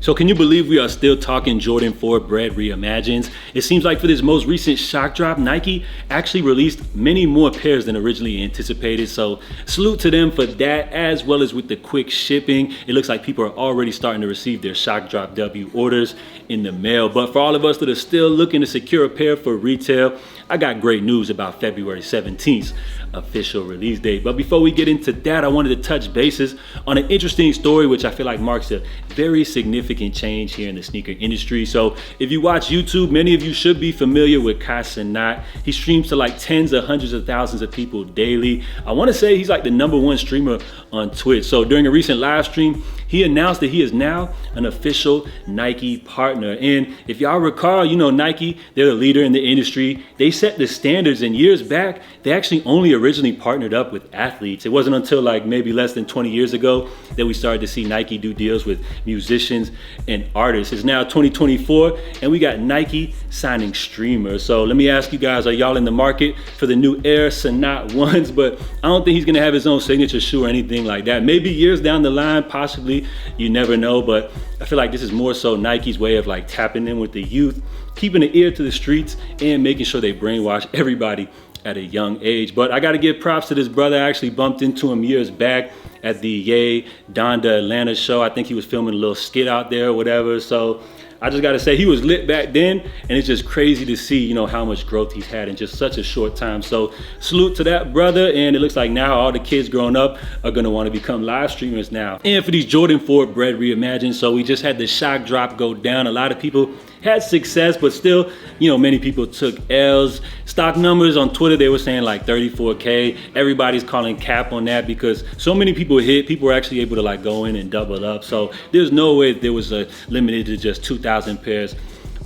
So can you believe we are still talking Jordan 4 Bred Reimagined? It seems like for this most recent shock drop, Nike actually released many more pairs than originally anticipated. So salute to them for that, as well as with the quick shipping. It looks like people are already starting to receive their shock drop W orders in the mail. But for all of us that are still looking to secure a pair for retail, I got great news about February 17th official release date. But before we get into that, I wanted to touch bases on an interesting story which I feel like marks a very significant change here in the sneaker industry. So if you watch YouTube, many of you should be familiar with Kai Cenat. He streams to like tens of hundreds of thousands of people daily. I want to say he's like the #1 streamer on Twitch. So during a recent live stream, he announced that he is now an official Nike partner. And if y'all recall, you know, Nike, they're a leader in the industry. They set the standards, and years back, they actually only originally partnered up with athletes. It wasn't until like maybe less than 20 years ago that we started to see Nike do deals with musicians and artists. It's now 2024, and we got Nike signing streamers. So let me ask you guys, are y'all in the market for the new Air Cenat ones? But I don't think he's gonna have his own signature shoe or anything like that. Maybe years down the line, possibly, you never know. But I feel like this is more so Nike's way of like tapping in with the youth, keeping an ear to the streets, and making sure they brainwash everybody at a young age. But I gotta give props to this brother. I actually bumped into him years back at the Ye Donda Atlanta show. I think he was filming a little skit out there or whatever. So I just gotta say, he was lit back then, and it's just crazy to see, you know, how much growth he's had in just such a short time. So salute to that brother, and it looks like now all the kids growing up are gonna wanna become live streamers now. And for these Jordan 4 Bred Reimagined, so we just had the shock drop go down. A lot of people had success, but still, you know, many people took L's. Stock numbers on Twitter, they were saying like 34K. Everybody's calling cap on that because so many people hit. People were actually able to like go in and double up. So there's no way there was a limited to just 2,000 pairs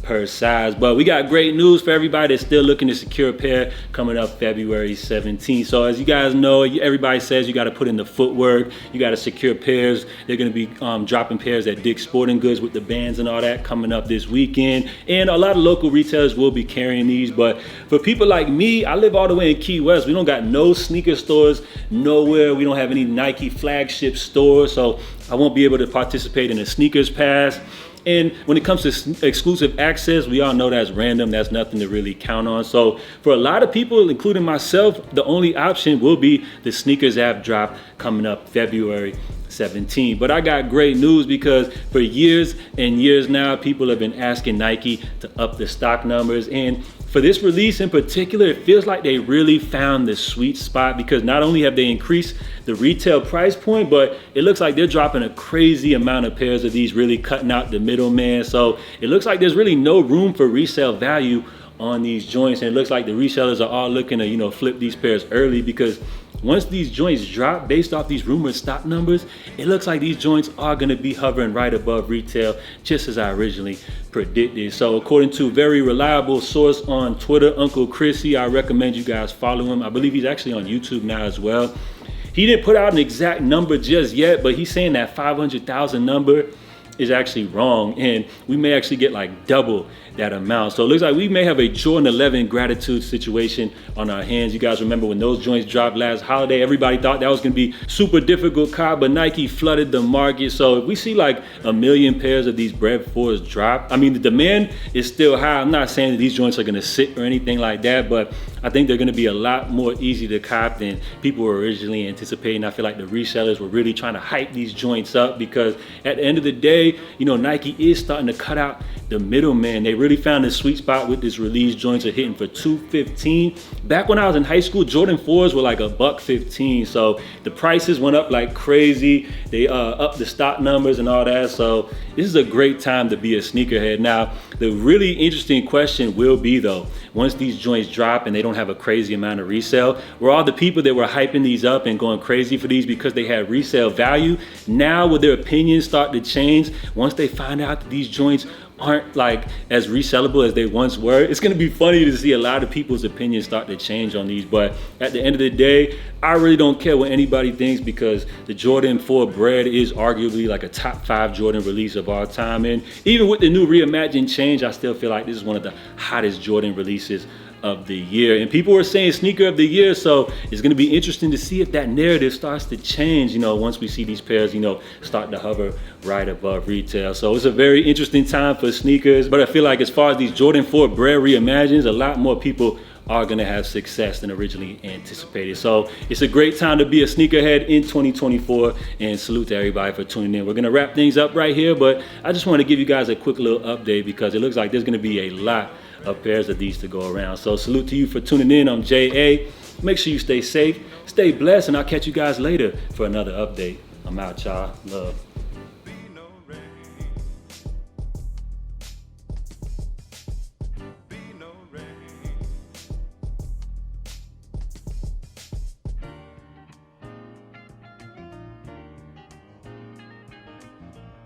per size. But we got great news for everybody that's still looking to secure a pair coming up February 17th. So as you guys know, everybody says you got to put in the footwork, you got to secure pairs. They're going to be dropping pairs at Dick's Sporting Goods with the bands and all that coming up this weekend. And a lot of local retailers will be carrying these. But for people like me, I live all the way in Key West. We don't got no sneaker stores nowhere. We don't have any Nike flagship stores. So I won't be able to participate in a sneakers pass. And when it comes to exclusive access, we all know that's random. That's nothing to really count on. So for a lot of people, including myself, the only option will be the sneakers app drop coming up February 17. But I got great news, because for years and years now, people have been asking Nike to up the stock numbers. And for this release in particular, it feels like they really found the sweet spot, because not only have they increased the retail price point, but it looks like they're dropping a crazy amount of pairs of these, really cutting out the middleman. So it looks like there's really no room for resale value on these joints. And it looks like the resellers are all looking to, you know, flip these pairs early, because once these joints drop based off these rumored stock numbers, it looks like these joints are gonna be hovering right above retail, just as I originally predicted. So according to a very reliable source on Twitter, Uncle Chrissy, I recommend you guys follow him. I believe he's actually on YouTube now as well. He didn't put out an exact number just yet, but he's saying that 500,000 number is actually wrong, and we may actually get like double that amount. So it looks like we may have a Jordan 11 gratitude situation on our hands. You guys remember when those joints dropped last holiday, everybody thought that was gonna be super difficult cop, but Nike flooded the market. So if we see like 1 million pairs of these Bred 4s drop, I mean, the demand is still high. I'm not saying that these joints are gonna sit or anything like that, but I think they're gonna be a lot more easy to cop than people were originally anticipating. I feel like the resellers were really trying to hype these joints up, because at the end of the day, you know, Nike is starting to cut out the middleman. They really found the sweet spot with this release. Joints are hitting for $215. Back when I was in high school, Jordan 4s were like $115. So the prices went up like crazy. They upped the stock numbers and all that. So this is a great time to be a sneakerhead. Now, the really interesting question will be though, once these joints drop and they don't have a crazy amount of resale, were all the people that were hyping these up and going crazy for these because they had resale value, now will their opinions start to change once they find out that these joints aren't like as resellable as they once were? It's gonna be funny to see a lot of people's opinions start to change on these, but at the end of the day, I really don't care what anybody thinks, because the Jordan 4 Bred is arguably like a top 5 Jordan release of all time. And even with the new reimagined change, I still feel like this is one of the hottest Jordan releases of the year. And people were saying sneaker of the year, so it's going to be interesting to see if that narrative starts to change, once we see these pairs, start to hover right above retail. So it's a very interesting time for sneakers, but I feel like as far as these Jordan 4 Bred Reimagined, a lot more people are going to have success than originally anticipated. So it's a great time to be a sneakerhead in 2024, and salute to everybody for tuning in. We're going to wrap things up right here, but I just want to give you guys a quick little update because it looks like there's going to be a lot of pairs of these to go around. So salute to you for tuning in. I'm J.A. Make sure you stay safe, stay blessed, and I'll catch you guys later for another update. I'm out, y'all. Love.